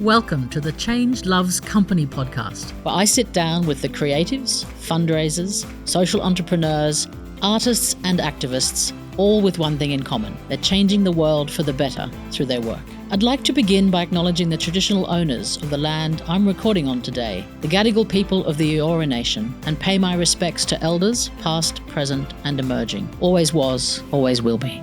Welcome to the Change Loves Company podcast, where I sit down with the creatives, fundraisers, social entrepreneurs, artists and activists, all with one thing in common. They're changing the world for the better through their work. I'd like to begin by acknowledging the traditional owners of the land I'm recording on today, the Gadigal people of the Eora Nation, and pay my respects to elders, past, present and emerging. Always was, always will be.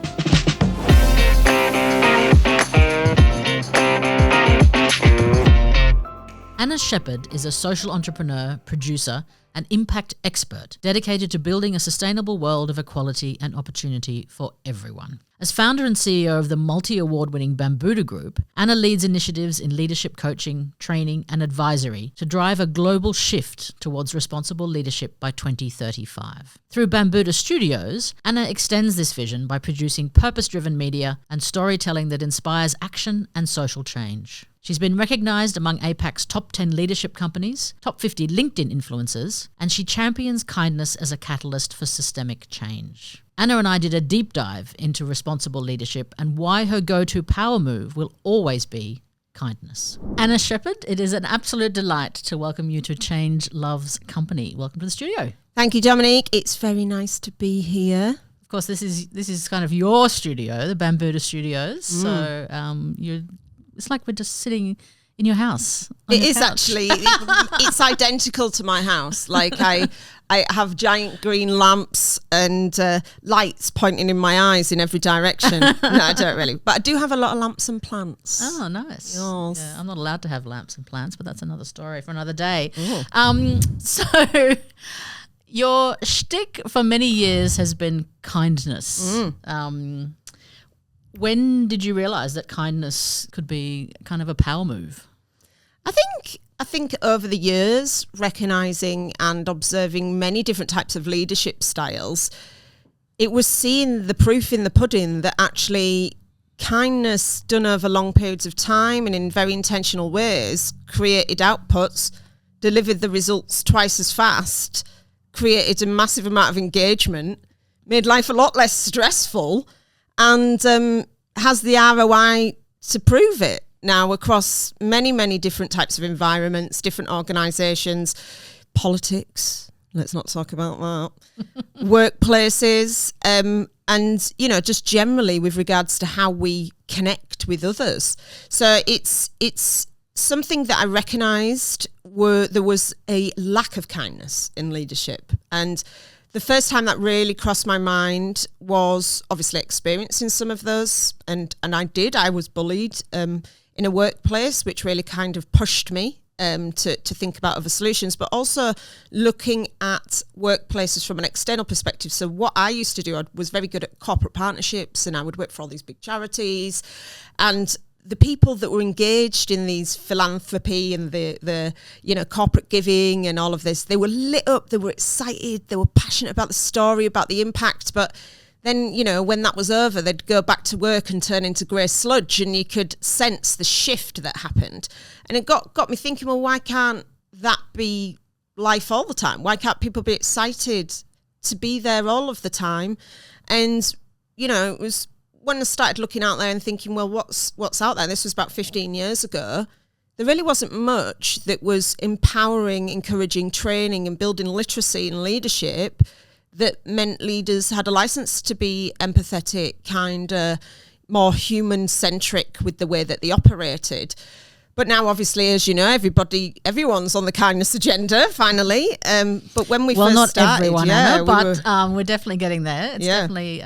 Anna Sheppard is a social entrepreneur, producer, and impact expert dedicated to building a sustainable world of equality and opportunity for everyone. As founder and CEO of the multi-award-winning Bambuddha Group, Anna leads initiatives in leadership coaching, training, and advisory to drive a global shift towards responsible leadership by 2035. Through Bambuddha Studios, Anna extends this vision by producing purpose-driven media and storytelling that inspires action and social change. She's been recognised among APAC's top 10 leadership companies, top 50 LinkedIn influencers, and she champions kindness as a catalyst for systemic change. Anna and I did a deep dive into responsible leadership and why her go-to power move will always be kindness. Anna Sheppard, it is an absolute delight to welcome you to Change Loves Company. Welcome to the studio. Thank you, Dominique. It's very nice to be here. Of course, this is kind of your studio, the Bambuddha Studios. So it's like we're just sitting in your house. It is actually. It's identical to my house. Like I have giant green lamps and lights pointing in my eyes in every direction. No, I don't really. But I do have a lot of lamps and plants. Oh, nice. Yes. Yeah, I'm not allowed to have lamps and plants, but that's another story for another day. Ooh. So your shtick for many years has been kindness. When did you realise that kindness could be kind of a power move? I think over the years, recognising and observing many different types of leadership styles, it was seeing the proof in the pudding that actually kindness done over long periods of time and in very intentional ways created outputs, delivered the results twice as fast, created a massive amount of engagement, made life a lot less stressful, and has the ROI to prove it now across many, many different types of environments, different organisations, politics, let's not talk about that, workplaces, and, you know, just generally with regards to how we connect with others. So it's something that I recognised there was a lack of kindness in leadership. And the first time that really crossed my mind was obviously experiencing some of those. And I was bullied in a workplace, which really kind of pushed me to think about other solutions, but also looking at workplaces from an external perspective. So what I used to do, I was very good at corporate partnerships, and I would work for all these big charities. And the people that were engaged in these philanthropy and the corporate giving and all of this, they were lit up, they were excited, they were passionate about the story, about the impact. But then, you know, when that was over, they'd go back to work and turn into grey sludge, and you could sense the shift that happened. And it got me thinking, well, why can't that be life all the time? Why can't people be excited to be there all of the time? And, you know, it was when I started looking out there and thinking, well, what's out there? This was about 15 years ago. There really wasn't much that was empowering, encouraging, training and building literacy and leadership that meant leaders had a license to be empathetic, kinder, more human-centric with the way that they operated. But now, obviously, as you know, everyone's on the kindness agenda, finally. But when we first started... Well, not everyone, Anna, but we're definitely getting there. It's definitely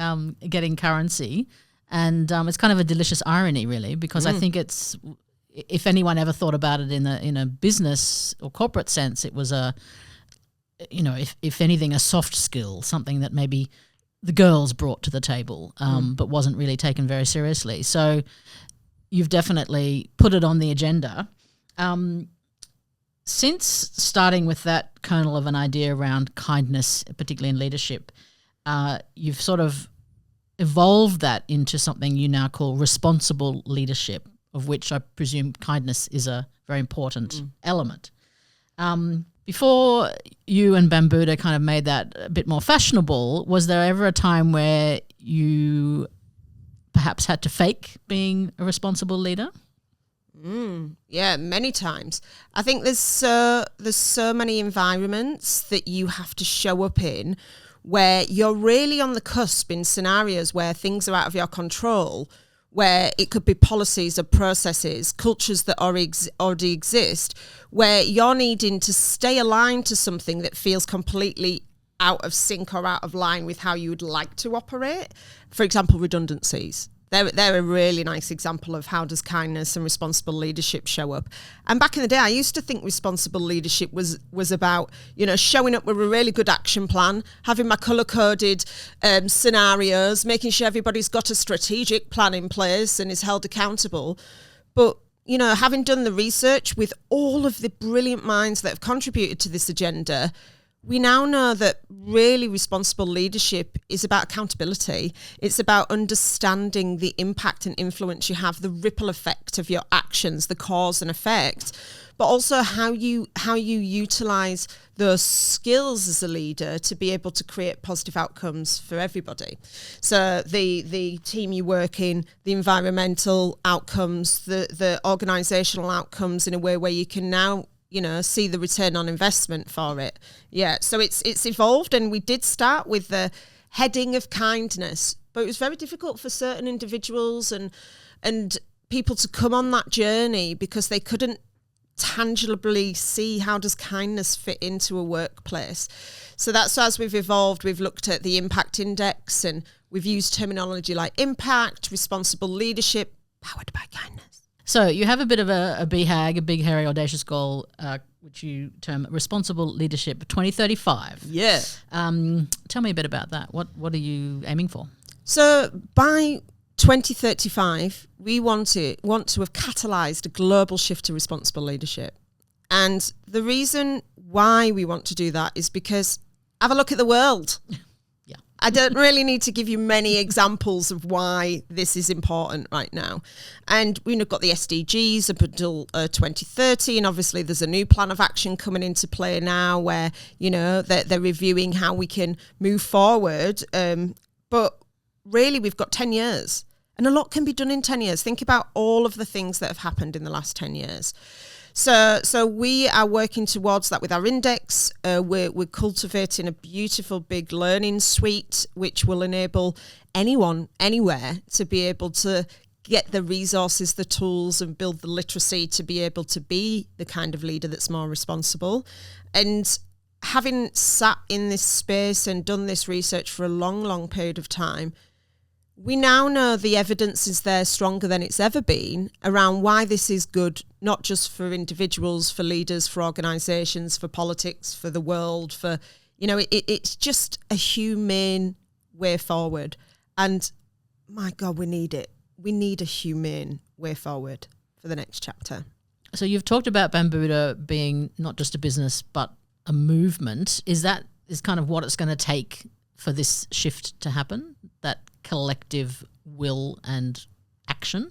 getting currency. And it's kind of a delicious irony, really, because I think it's, if anyone ever thought about it in a business or corporate sense, it was if anything, a soft skill, something that maybe the girls brought to the table, but wasn't really taken very seriously. So you've definitely put it on the agenda. Since starting with that kernel of an idea around kindness, particularly in leadership, you've sort of evolved that into something you now call responsible leadership, of which I presume kindness is a very important element. Before you and Bambuddha kind of made that a bit more fashionable, was there ever a time where you perhaps had to fake being a responsible leader? Yeah, many times. I think there's so many environments that you have to show up in where you're really on the cusp in scenarios where things are out of your control, where it could be policies or processes, cultures that already exist, where you're needing to stay aligned to something that feels completely out of sync or out of line with how you would like to operate. For example, redundancies. They're a really nice example of how does kindness and responsible leadership show up. And back in the day, I used to think responsible leadership was about, showing up with a really good action plan, having my colour-coded scenarios, making sure everybody's got a strategic plan in place and is held accountable. But, having done the research with all of the brilliant minds that have contributed to this agenda, we now know that really responsible leadership is about accountability. It's about understanding the impact and influence you have, the ripple effect of your actions, the cause and effect, but also how you utilize those skills as a leader to be able to create positive outcomes for everybody. So the team you work in, the environmental outcomes, the organizational outcomes in a way where you can now see the return on investment for it. Yeah, so it's evolved, and we did start with the heading of kindness, but it was very difficult for certain individuals and people to come on that journey because they couldn't tangibly see how does kindness fit into a workplace. So that's as we've evolved, we've looked at the impact index, and we've used terminology like impact, responsible leadership, powered by kindness. So you have a bit of a BHAG, a big, hairy, audacious goal, which you term Responsible Leadership 2035. Yeah. Tell me a bit about that. What are you aiming for? So by 2035, we want to have catalysed a global shift to responsible leadership. And the reason why we want to do that is because have a look at the world. I don't really need to give you many examples of why this is important right now. And we've got the SDGs up until 2030, and obviously there's a new plan of action coming into play now where, they're reviewing how we can move forward. But really, we've got 10 years, and a lot can be done in 10 years. Think about all of the things that have happened in the last 10 years. So we are working towards that with our index. We're cultivating a beautiful big learning suite, which will enable anyone, anywhere, to be able to get the resources, the tools, and build the literacy to be able to be the kind of leader that's more responsible. And having sat in this space and done this research for a long, long period of time, we now know the evidence is there stronger than it's ever been around why this is good, not just for individuals, for leaders, for organisations, for politics, for the world, for, it's just a humane way forward. And my God, we need it. We need a humane way forward for the next chapter. So you've talked about Bambuddha being not just a business, but a movement. Is kind of what it's going to take for this shift to happen? That collective will and action?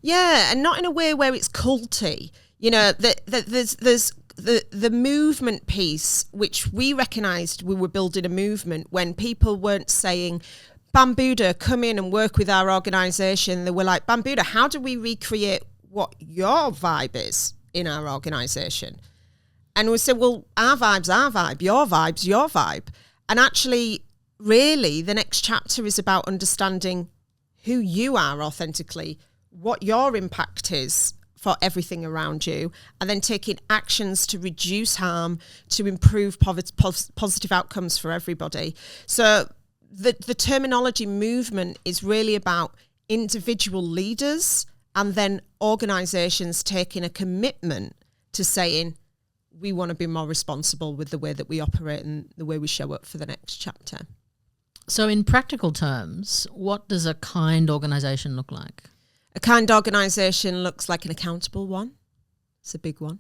Yeah, and not in a way where it's culty. There's the movement piece, which we recognised we were building a movement when people weren't saying, Bambuddha, come in and work with our organisation. They were like, Bambuddha, how do we recreate what your vibe is in our organisation? And we said, well, our vibe's our vibe, your vibe's your vibe. And actually, really, the next chapter is about understanding who you are authentically, what your impact is for everything around you, and then taking actions to reduce harm, to improve positive outcomes for everybody. So the terminology movement is really about individual leaders and then organisations taking a commitment to saying, we want to be more responsible with the way that we operate and the way we show up for the next chapter. So in practical terms, what does a kind organisation look like? A kind organisation looks like an accountable one. It's a big one.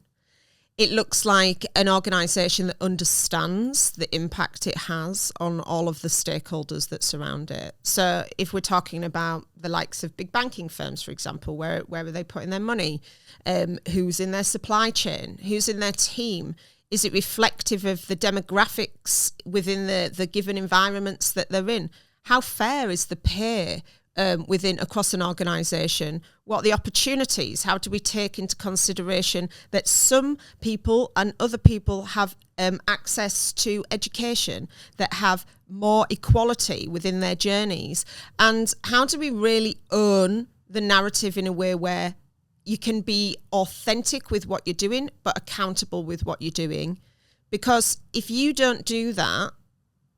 It looks like an organisation that understands the impact it has on all of the stakeholders that surround it. So if we're talking about the likes of big banking firms, for example, where are they putting their money? Who's in their supply chain? Who's in their team? Is it reflective of the demographics within the given environments that they're in? How fair is the pay across an organisation? What are the opportunities? How do we take into consideration that some people and other people have access to education, that have more equality within their journeys? And how do we really own the narrative in a way where you can be authentic with what you're doing, but accountable with what you're doing? Because if you don't do that,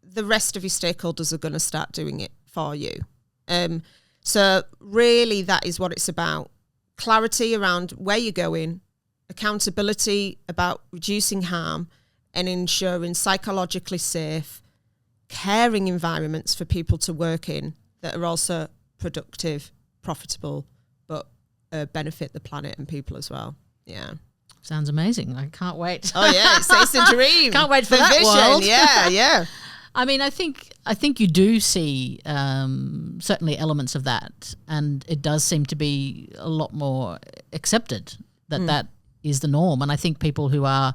the rest of your stakeholders are going to start doing it for you. So really that is what it's about. Clarity around where you're going, accountability about reducing harm and ensuring psychologically safe, caring environments for people to work in that are also productive, profitable, but benefit the planet and people as well. Yeah. Sounds amazing. I can't wait. Oh yeah, it's a dream. Can't wait for the that vision. world. Yeah. I mean, I think you do see certainly elements of that, and it does seem to be a lot more accepted that is the norm. And I think people who are,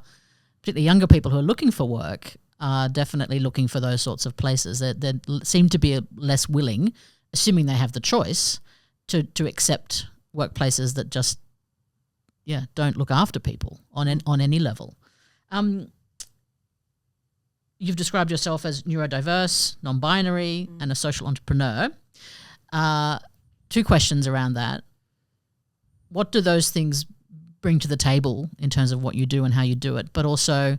particularly younger people who are looking for work, are definitely looking for those sorts of places. They seem to be less willing, assuming they have the choice, to accept workplaces that just don't look after people on any level. You've described yourself as neurodiverse, non-binary, and a social entrepreneur. 2 questions around that. What do those things bring to the table in terms of what you do and how you do it? But also,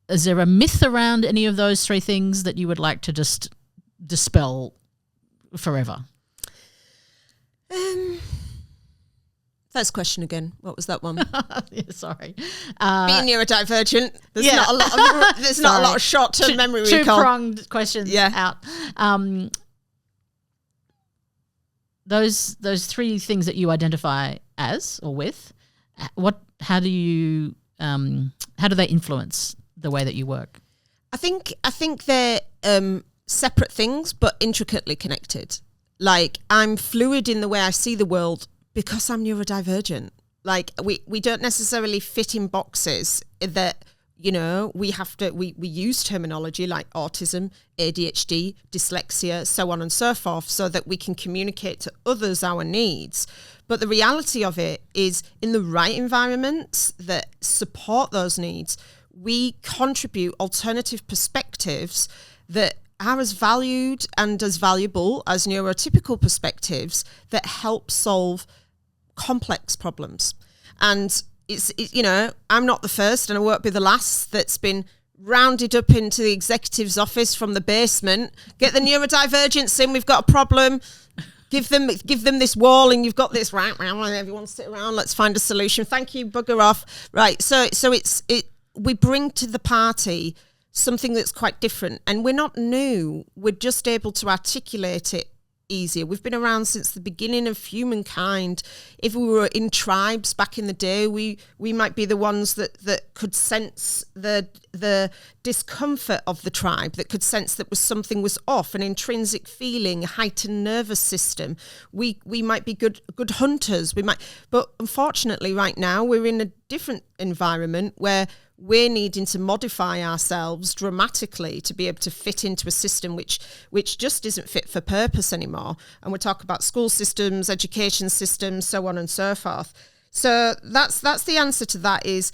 is there a myth around any of those 3 things that you would like to just dispel forever? First question again. What was that one? Sorry. Being neurodivergent. There's not a lot of short-term memory recall. 2-pronged questions out. Those 3 things that you identify as or with, how do they influence the way that you work? I think they're separate things but intricately connected. Like, I'm fluid in the way I see the world because I'm neurodivergent. Like, we don't necessarily fit in boxes that, we use terminology like autism, ADHD, dyslexia, so on and so forth, so that we can communicate to others our needs. But the reality of it is, in the right environments that support those needs, we contribute alternative perspectives that are as valued and as valuable as neurotypical perspectives that help solve complex problems. And it's I'm not the first and I won't be the last that's been rounded up into the executive's office from the basement. Get the neurodivergents in, we've got a problem. Give them this wall and you've got this, right, everyone sit around, let's find a solution. Thank you, bugger off. Right, so we bring to the party something that's quite different, and we're not new. We're just able to articulate it easier. We've been around since the beginning of humankind. If we were in tribes back in the day, we might be the ones that could sense the discomfort of the tribe, that could sense that something was off, an intrinsic feeling, a heightened nervous system. We might be good hunters. But unfortunately right now we're in a different environment where we're needing to modify ourselves dramatically to be able to fit into a system which just isn't fit for purpose anymore. And we talk about school systems, education systems, so on and so forth. So that's the answer to that is,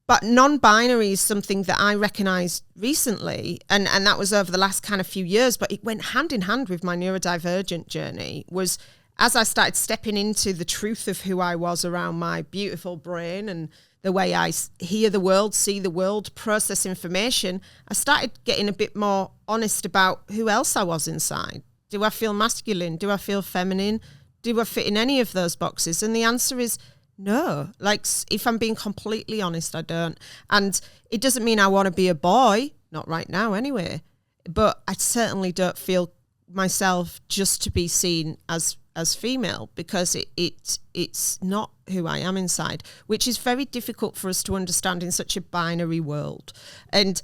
but non-binary is something that I recognised recently, and that was over the last kind of few years, but it went hand in hand with my neurodivergent journey, was as I started stepping into the truth of who I was around my beautiful brain and the way I hear the world, see the world, process information, I started getting a bit more honest about who else I was inside. Do I feel masculine? Do I feel feminine? Do I fit in any of those boxes? And the answer is no. Like, if I'm being completely honest, I don't. And it doesn't mean I want to be a boy, not right now anyway, but I certainly don't feel myself just to be seen as female, because it's not who I am inside, which is very difficult for us to understand in such a binary world. And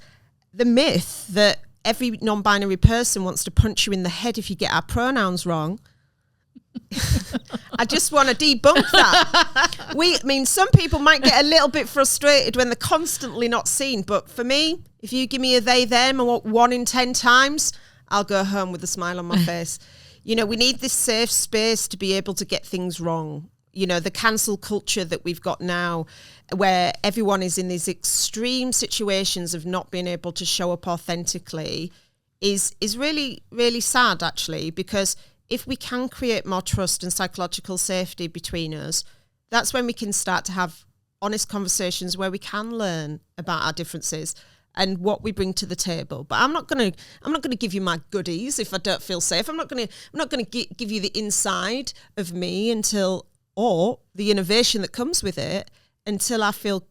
the myth that every non-binary person wants to punch you in the head if you get our pronouns wrong, I just want to debunk that. Some people might get a little bit frustrated when they're constantly not seen, but for me, if you give me a they, them 1 in 10 times, I'll go home with a smile on my face. You know, we need this safe space to be able to get things wrong. You know, the cancel culture that we've got now, where everyone is in these extreme situations of not being able to show up authentically, is really, really sad, actually, because if we can create more trust and psychological safety between us, that's when we can start to have honest conversations where we can learn about our differences and what we bring to the table. But I'm not going to give you my goodies if I don't feel safe. I'm not going to give you the inside of me or the innovation that comes with it until I feel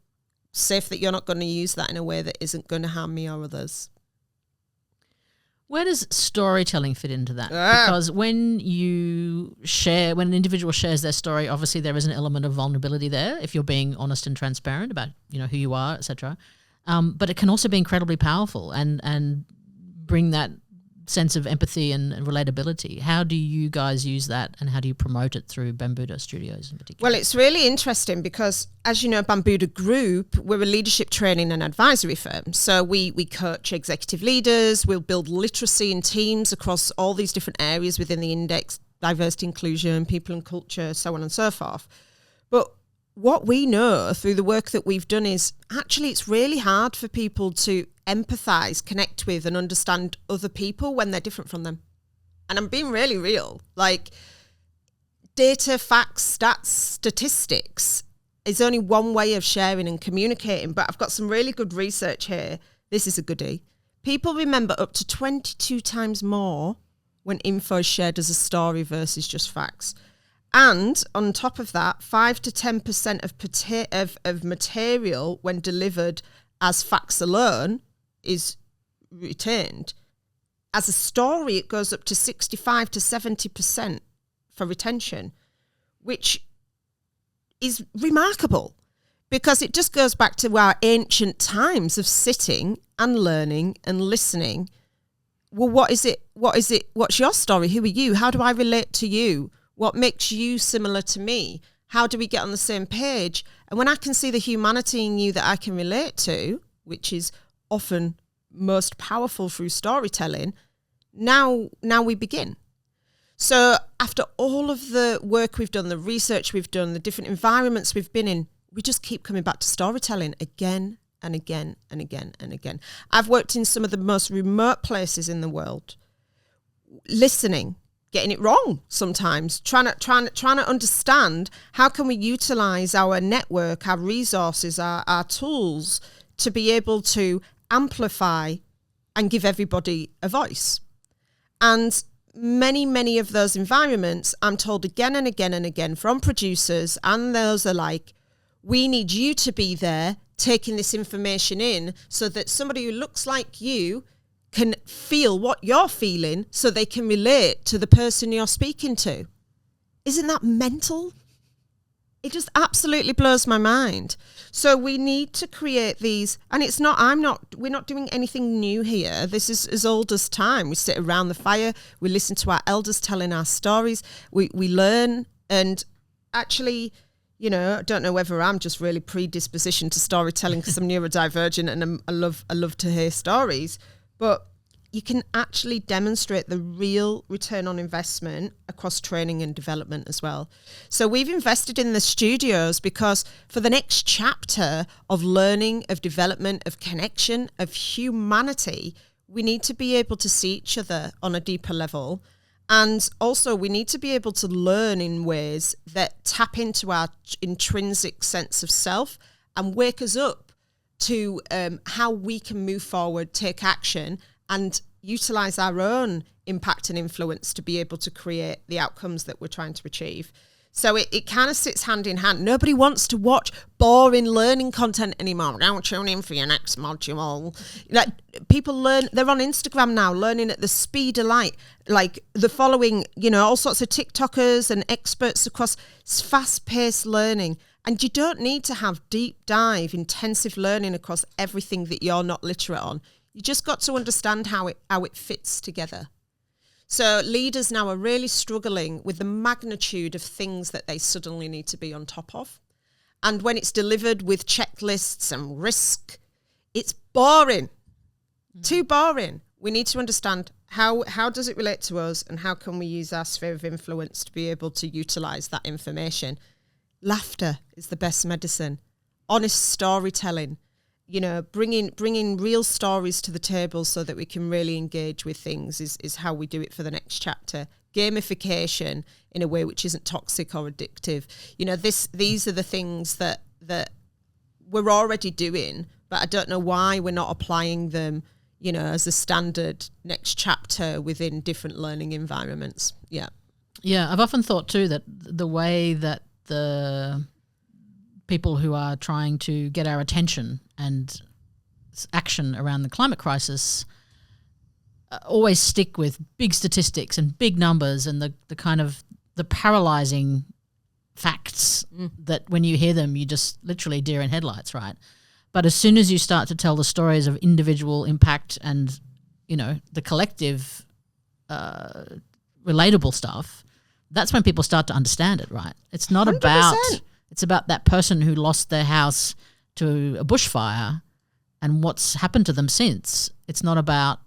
safe that you're not going to use that in a way that isn't going to harm me or others. Where does storytelling fit into that? Because when an individual shares their story, obviously there is an element of vulnerability there if you're being honest and transparent about, you know, who you are, etc. But it can also be incredibly powerful and bring that sense of empathy and relatability. How do you guys use that, and how do you promote it through Bambuddha Studios in particular? Well, it's really interesting because, as you know, Bambuddha Group, we're a leadership training and advisory firm. So we coach executive leaders, we'll build literacy in teams across all these different areas within the index, diversity, inclusion, people and culture, so on and so forth. But what we know through the work that we've done is actually it's really hard for people to empathise, connect with and understand other people when they're different from them. And I'm being really real. Like, data, facts, stats, statistics is only one way of sharing and communicating. But I've got some really good research here. This is a goodie. People remember up to 22 times more when info is shared as a story versus just facts. And on top of that, 5 to 10% of material when delivered as facts alone is retained. As a story, it goes up to 65 to 70% for retention, which is remarkable because it just goes back to our ancient times of sitting and learning and listening. Well, what is it? What's your story? Who are you? How do I relate to you? What makes you similar to me? How do we get on the same page? And when I can see the humanity in you that I can relate to, which is often most powerful through storytelling, now we begin. So after all of the work we've done, the research we've done, the different environments we've been in, we just keep coming back to storytelling again and again and again and again. I've worked in some of the most remote places in the world, listening, getting it wrong sometimes, trying to understand how can we utilize our network, our resources, our tools to be able to amplify and give everybody a voice. And many of those environments, I'm told again and again and again from producers and those alike, we need you to be there taking this information in so that somebody who looks like you can feel what you're feeling so they can relate to the person you're speaking to. Isn't that mental? It just absolutely blows my mind. So we need to create these, and we're not doing anything new here. This is as old as time. We sit around the fire, we listen to our elders telling our stories, we learn, and actually, you know, I don't know whether I'm just really predispositioned to storytelling because I'm neurodivergent and I love to hear stories. But you can actually demonstrate the real return on investment across training and development as well. So we've invested in the studios because for the next chapter of learning, of development, of connection, of humanity, we need to be able to see each other on a deeper level. And also we need to be able to learn in ways that tap into our intrinsic sense of self and wake us up to how we can move forward, take action, and utilize our own impact and influence to be able to create the outcomes that we're trying to achieve. So it kind of sits hand in hand. Nobody wants to watch boring learning content anymore. Don't tune in for your next module. Like, people learn, they're on Instagram now, learning at the speed of light, like the following, you know, all sorts of TikTokers and experts across fast-paced learning. And you don't need to have deep dive, intensive learning across everything that you're not literate on. You just got to understand how it fits together. So leaders now are really struggling with the magnitude of things that they suddenly need to be on top of. And when it's delivered with checklists and risk, it's boring. Too boring. We need to understand How does it relate to us, and how can we use our sphere of influence to be able to utilize that information? Laughter is the best medicine. Honest storytelling, bringing real stories to the table so that we can really engage with things is how we do it for the next chapter. Gamification in a way which isn't toxic or addictive. These are the things that we're already doing, but I don't know why we're not applying them, as a standard next chapter within different learning environments. Yeah. Yeah, I've often thought too that the way that the people who are trying to get our attention and action around the climate crisis always stick with big statistics and big numbers and the kind of the paralyzing facts that when you hear them, you just literally deer in headlights, right? But as soon as you start to tell the stories of individual impact and, the collective relatable stuff, that's when people start to understand it, right? It's not 100%. It's about that person who lost their house to a bushfire and what's happened to them since. It's not about,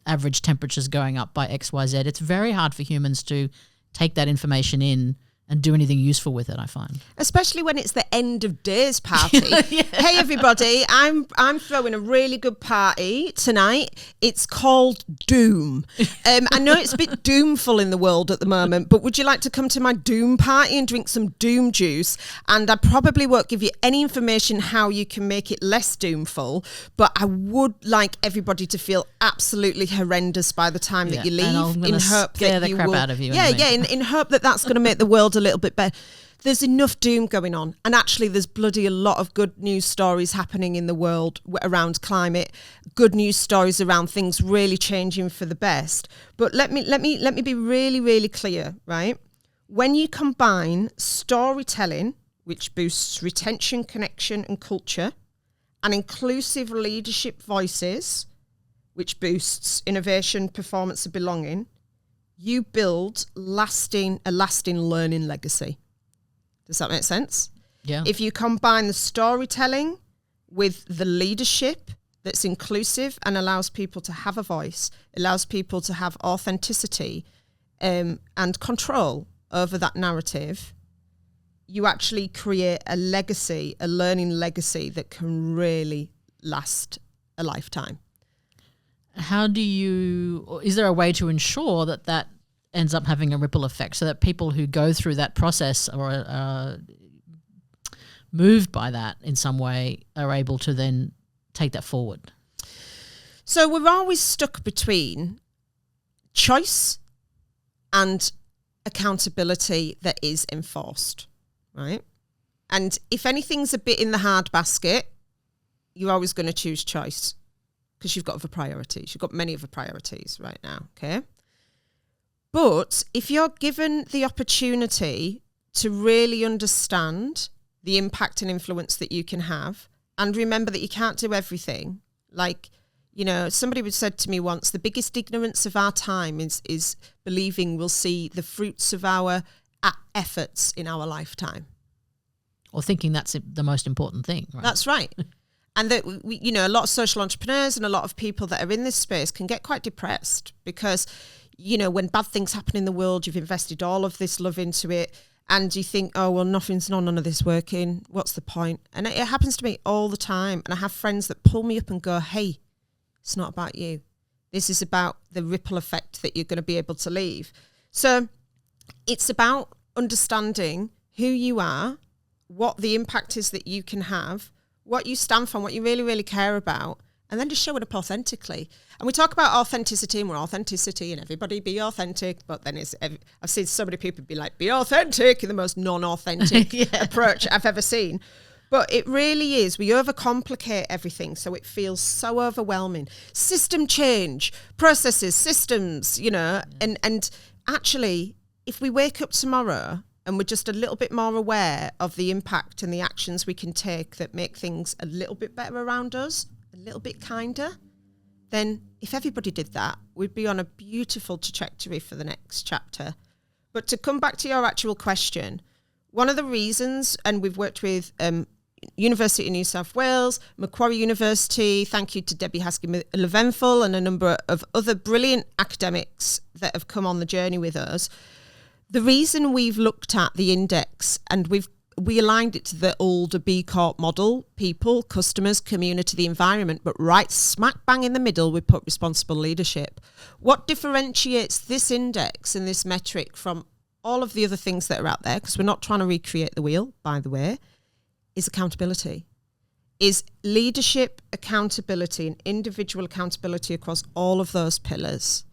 average temperatures going up by X, Y, Z. It's very hard for humans to take that information in and do anything useful with it, I find. Especially when it's the end of days party. Yeah. Hey everybody, I'm throwing a really good party tonight. It's called Doom. I know it's a bit doomful in the world at the moment, but would you like to come to my Doom party and drink some Doom juice? And I probably won't give you any information how you can make it less doomful, but I would like everybody to feel absolutely horrendous by the time that you leave. And I'm gonna scare the crap out of you. In hope that that's going to make the world a little bit better. There's enough doom going on, and actually there's bloody a lot of good news stories happening in the world around climate, good news stories around things really changing for the best. But let me be really, really clear, right? When you combine storytelling, which boosts retention, connection and culture, and inclusive leadership voices, which boosts innovation, performance and belonging, you build a lasting learning legacy. Does that make sense? Yeah. If you combine the storytelling with the leadership that's inclusive and allows people to have a voice, allows people to have authenticity and control over that narrative, you actually create a legacy, a learning legacy that can really last a lifetime. Is there a way to ensure that ends up having a ripple effect so that people who go through that process or are moved by that in some way are able to then take that forward? So we're always stuck between choice and accountability that is enforced, right? And if anything's a bit in the hard basket, you're always going to choose choice, because you've got other priorities. You've got many other priorities right now, okay? But if you're given the opportunity to really understand the impact and influence that you can have, and remember that you can't do everything. Like, somebody said to me once, the biggest ignorance of our time is believing we'll see the fruits of our efforts in our lifetime. Or thinking that's the most important thing, right? That's right. And that a lot of social entrepreneurs and a lot of people that are in this space can get quite depressed because, when bad things happen in the world, you've invested all of this love into it and you think, oh, well, none of this working. What's the point? And it happens to me all the time. And I have friends that pull me up and go, hey, it's not about you. This is about the ripple effect that you're going to be able to leave. So it's about understanding who you are, what the impact is that you can have, what you stand for, what you really, really care about, and then just showing up authentically. And we talk about authenticity and authenticity and everybody be authentic, but then I've seen so many people be like, be authentic in the most non-authentic approach I've ever seen. But it really is. We overcomplicate everything, so it feels so overwhelming. System change, processes, systems, and actually, if we wake up tomorrow and we're just a little bit more aware of the impact and the actions we can take that make things a little bit better around us, a little bit kinder, then if everybody did that, we'd be on a beautiful trajectory for the next chapter. But to come back to your actual question, one of the reasons, and we've worked with University of New South Wales, Macquarie University. Thank you to Debbie Haskell-Leventhal and a number of other brilliant academics that have come on the journey with us. The reason we've looked at the index and we aligned it to the older B Corp model, people, customers, community, the environment, but right smack bang in the middle, we put responsible leadership. What differentiates this index and this metric from all of the other things that are out there, because we're not trying to recreate the wheel, by the way, is accountability. Is leadership, accountability, and individual accountability across all of those pillars.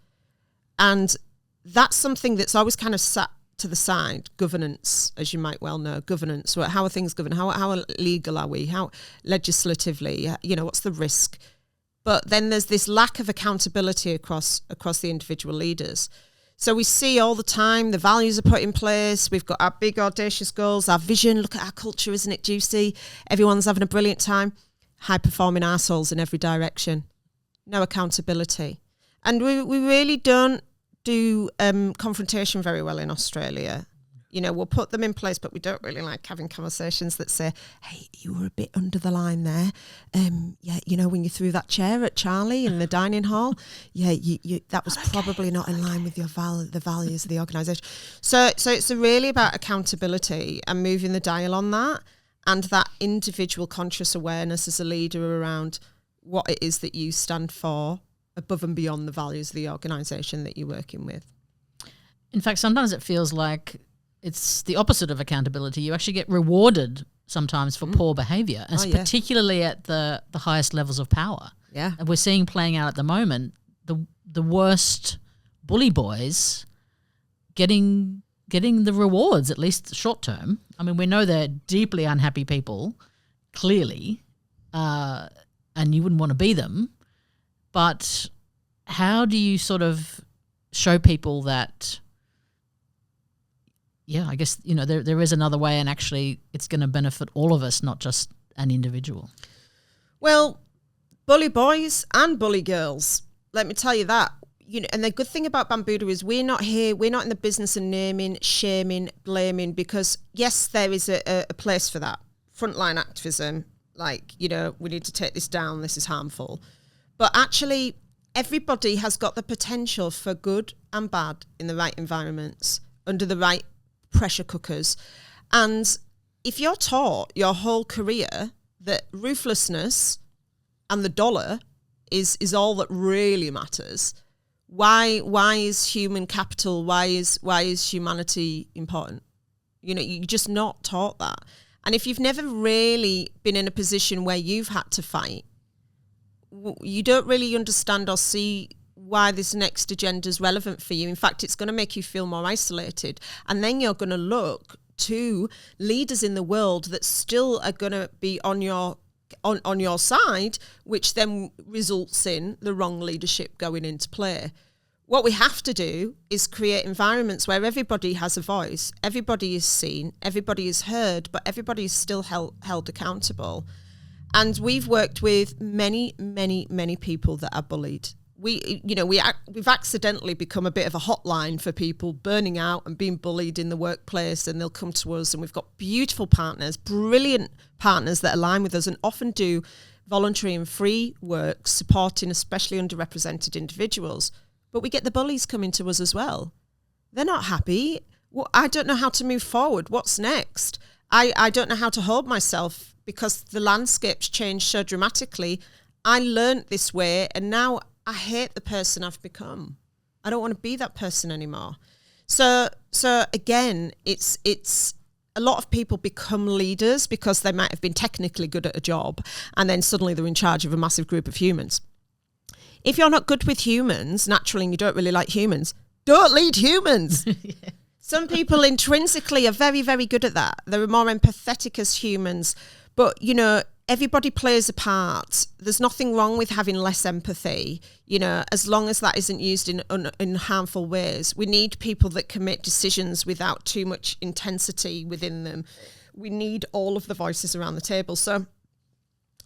And that's something that's always kind of sat to the side. Governance, as you might well know, governance. How are things governed? How legal are we? How legislatively? What's the risk? But then there's this lack of accountability across the individual leaders. So we see all the time the values are put in place. We've got our big audacious goals, our vision. Look at our culture, isn't it juicy? Everyone's having a brilliant time. High performing arseholes in every direction. No accountability. And we really don't do confrontation very well in Australia. We'll put them in place, but we don't really like having conversations that say, hey, you were a bit under the line there. When you threw that chair at Charlie in the dining hall, that was probably not in line with the values of the organisation. So it's really about accountability and moving the dial on that, and that individual conscious awareness as a leader around what it is that you stand for, above and beyond the values of the organisation that you're working with. In fact, sometimes it feels like it's the opposite of accountability. You actually get rewarded sometimes for poor behaviour, particularly at the highest levels of power. Yeah. And we're seeing playing out at the moment the worst bully boys getting the rewards, at least short term. I mean, we know they're deeply unhappy people, clearly, and you wouldn't want to be them. But how do you sort of show people that, I guess, there is another way, and actually it's going to benefit all of us, not just an individual? Well, bully boys and bully girls, let me tell you that. And the good thing about Bambuddha is we're not in the business of naming, shaming, blaming, because yes, there is a place for that. Frontline activism, we need to take this down, this is harmful. But actually, everybody has got the potential for good and bad in the right environments, under the right pressure cookers. And if you're taught your whole career that ruthlessness and the dollar is all that really matters, why is human capital, why is humanity important? You're just not taught that. And if you've never really been in a position where you've had to fight, you don't really understand or see why this next agenda is relevant for you. In fact, it's going to make you feel more isolated. And then you're going to look to leaders in the world that still are going to be on your side, which then results in the wrong leadership going into play. What we have to do is create environments where everybody has a voice, everybody is seen, everybody is heard, but everybody is still held accountable. And we've worked with many, many, many people that are bullied. We've accidentally become a bit of a hotline for people burning out and being bullied in the workplace, and they'll come to us, and we've got beautiful partners, brilliant partners that align with us and often do voluntary and free work supporting especially underrepresented individuals. But we get the bullies coming to us as well. They're not happy. Well, I don't know how to move forward. What's next? I don't know how to hold myself, because the landscape's changed so dramatically. I learned this way, and now I hate the person I've become. I don't want to be that person anymore. So again, it's a lot of people become leaders because they might have been technically good at a job, and then suddenly they're in charge of a massive group of humans. If you're not good with humans, naturally, and you don't really like humans, don't lead humans. Yeah. Some people intrinsically are very, very good at that. They're more empathetic as humans. But, everybody plays a part. There's nothing wrong with having less empathy, as long as that isn't used in harmful ways. We need people that can make decisions without too much intensity within them. We need all of the voices around the table. So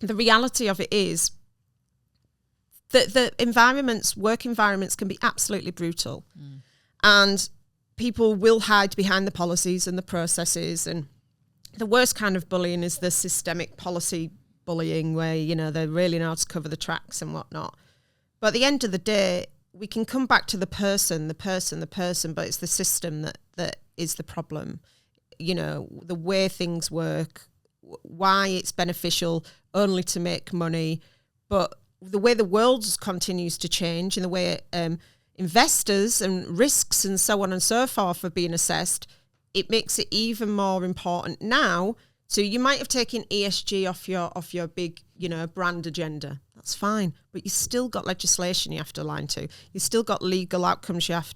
the reality of it is that the work environments can be absolutely brutal. And people will hide behind the policies and the processes and the worst kind of bullying is the systemic policy bullying where, you know, they really know how to cover the tracks and whatnot. But at the end of the day, we can come back to the person, but it's the system that is the problem. You know, the way things work, why it's beneficial only to make money, but the way the world continues to change and the way investors and risks and so on and so forth are being assessed, it makes it even more important now. So you might have taken ESG off your big, you know, brand agenda. That's fine, but you still got legislation you have to align to. You still got legal outcomes you have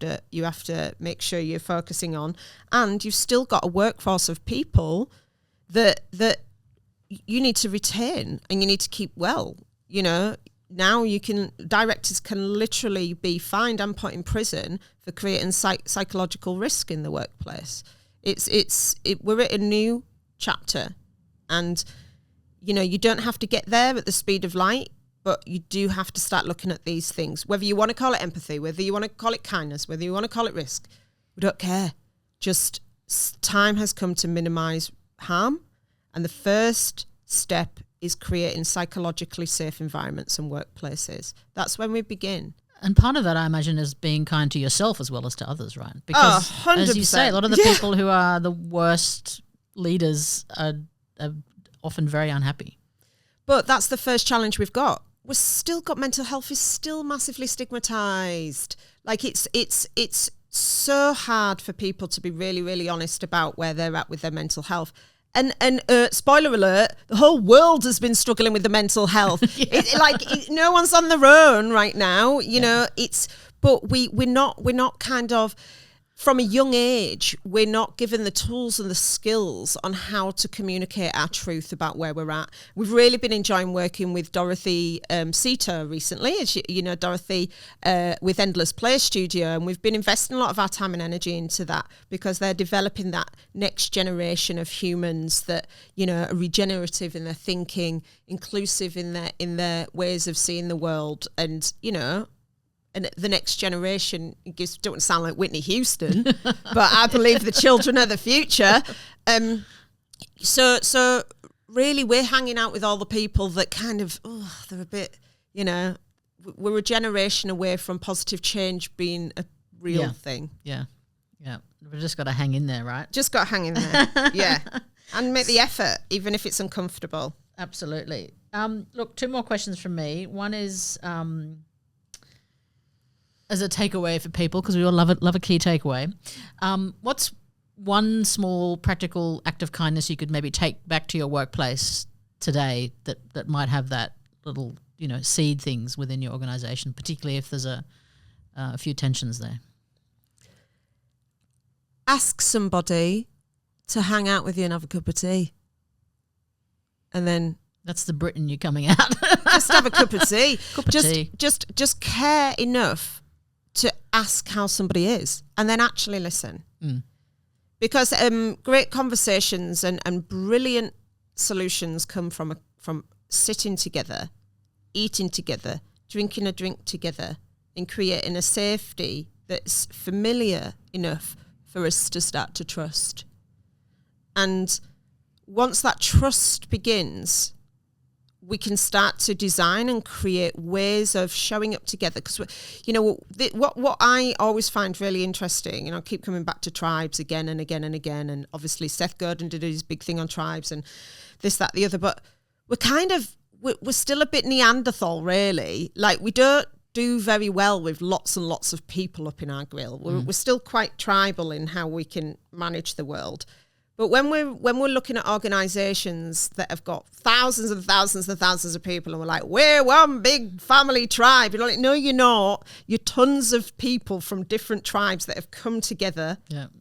to make sure you're focusing on, and you've still got a workforce of people that you need to retain and you need to keep well. You know, now directors can literally be fined and put in prison for creating psychological risk in the workplace. We're at a new chapter, and you know, you don't have to get there at the speed of light, but you do have to start looking at these things, whether you want to call it empathy, whether you want to call it kindness, whether you want to call it risk. We don't care. Just time has come to minimize harm, and the first step is creating psychologically safe environments and workplaces. That's when we begin. And part of that, I imagine, is being kind to yourself as well as to others, right? Because 100%. As you say, a lot of the people who are the worst leaders are often very unhappy. But that's the first challenge we've got. We've still got mental health is still massively stigmatized. Like it's so hard for people to be really, really honest about where they're at with their mental health. And spoiler alert, the whole world has been struggling with the mental health. No one's on their own right now, you know. But we're not kind of, from a young age, we're not given the tools and the skills on how to communicate our truth about where we're at. We've really been enjoying working with Dorothy Sito recently, as you know, Dorothy with Endless Play Studio, and we've been investing a lot of our time and energy into that because they're developing that next generation of humans that, you know, are regenerative in their thinking, inclusive in their ways of seeing the world, and, you know, and the next generation, don't want to sound like Whitney Houston, but I believe the children are the future. So really we're hanging out with all the people that kind of, they're a bit, you know, we're a generation away from positive change being a real thing. Yeah. We've just got to hang in there, right? Just got to hang in there, yeah. And make the effort, even if it's uncomfortable. Absolutely. Look, 2 more questions from me. One is... as a takeaway for people, because we all love a key takeaway. What's one small practical act of kindness you could maybe take back to your workplace today that might have that little, you know, seed things within your organisation, particularly if there's a few tensions there? Ask somebody to hang out with you and have a cup of tea. And then... That's the Brit in you coming out. Just have a cup of tea. Tea. Just care enough to ask how somebody is and then actually listen. Because great conversations and brilliant solutions come from sitting together, eating together, drinking a drink together, and creating a safety that's familiar enough for us to start to trust. And once that trust begins, we can start to design and create ways of showing up together. Because, you know, what I always find really interesting, and I'll keep coming back to tribes again and again and again, and obviously Seth Godin did his big thing on tribes and this, that, the other, but we're still a bit Neanderthal, really. Like, we don't do very well with lots and lots of people up in our grill. We're still quite tribal in how we can manage the world. But when we're looking at organisations that have got thousands and thousands and thousands of people, and we're like, we're one big family tribe, you're like, no, you're not. You're tons of people from different tribes that have come together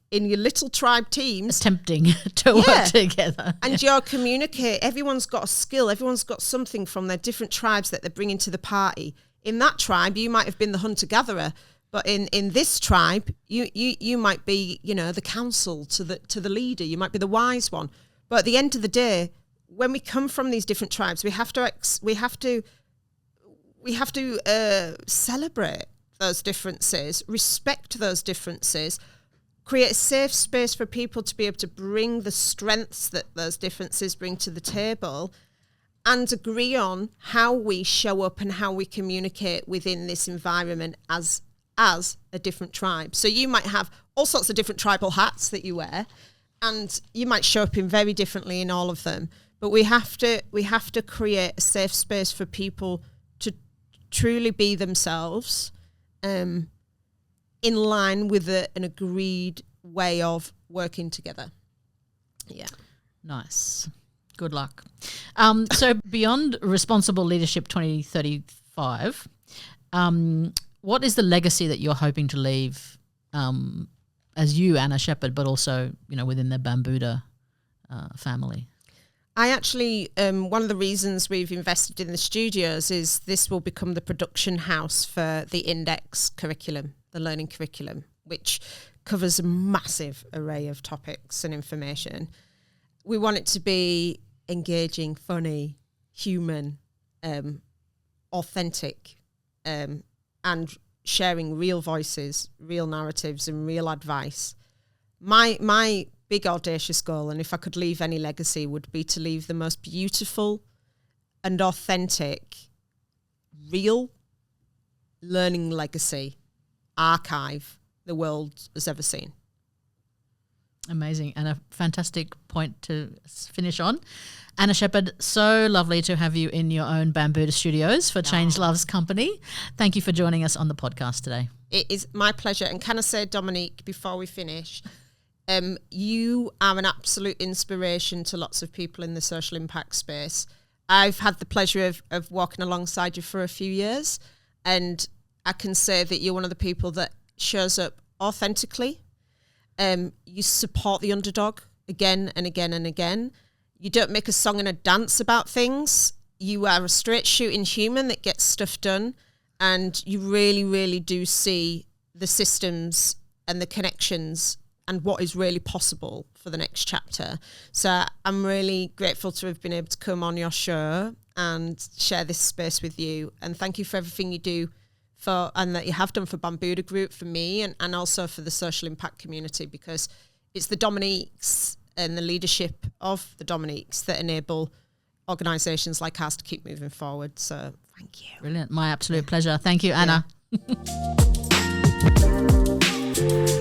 in your little tribe teams, attempting to work together. And you're communicate. Everyone's got a skill. Everyone's got something from their different tribes that they're bringing to the party. In that tribe, you might have been the hunter-gatherer. But in this tribe, you might be, you know, the counsel to the leader. You might be the wise one. But at the end of the day, when we come from these different tribes, we have to celebrate those differences, respect those differences, create a safe space for people to be able to bring the strengths that those differences bring to the table and agree on how we show up and how we communicate within this environment as a different tribe. So you might have all sorts of different tribal hats that you wear, and you might show up in very differently in all of them. But we have to create a safe space for people to truly be themselves, in line with an agreed way of working together. Yeah. Nice. Good luck. So beyond Responsible Leadership 2035, what is the legacy that you're hoping to leave as you, Anna Sheppard, but also, within the Bambuddha family? I actually, one of the reasons we've invested in the studios is this will become the production house for the index curriculum, the learning curriculum, which covers a massive array of topics and information. We want it to be engaging, funny, human, authentic, and sharing real voices, real narratives, and real advice. My big audacious goal, and if I could leave any legacy, would be to leave the most beautiful and authentic, real learning legacy archive the world has ever seen. Amazing, and a fantastic point to finish on. Anna Sheppard, so lovely to have you in your own Bambuddha Studios for Change Love's company. Thank you for joining us on the podcast today. It is my pleasure. And can I say, Dominique, before we finish, you are an absolute inspiration to lots of people in the social impact space. I've had the pleasure of walking alongside you for a few years, and I can say that you're one of the people that shows up authentically. You support the underdog again and again and again. You don't make a song and a dance about things. You are a straight shooting human that gets stuff done, and you really, really do see the systems and the connections and what is really possible for the next chapter. So I'm really grateful to have been able to come on your show and share this space with you. And thank you for everything you do and that you have done for Bambuddha Group, for me, and also for the social impact community, because it's the Dominiques and the leadership of the Dominiques that enable organisations like ours to keep moving forward. So thank you. Brilliant. My absolute pleasure. Thank you, Anna. Yeah.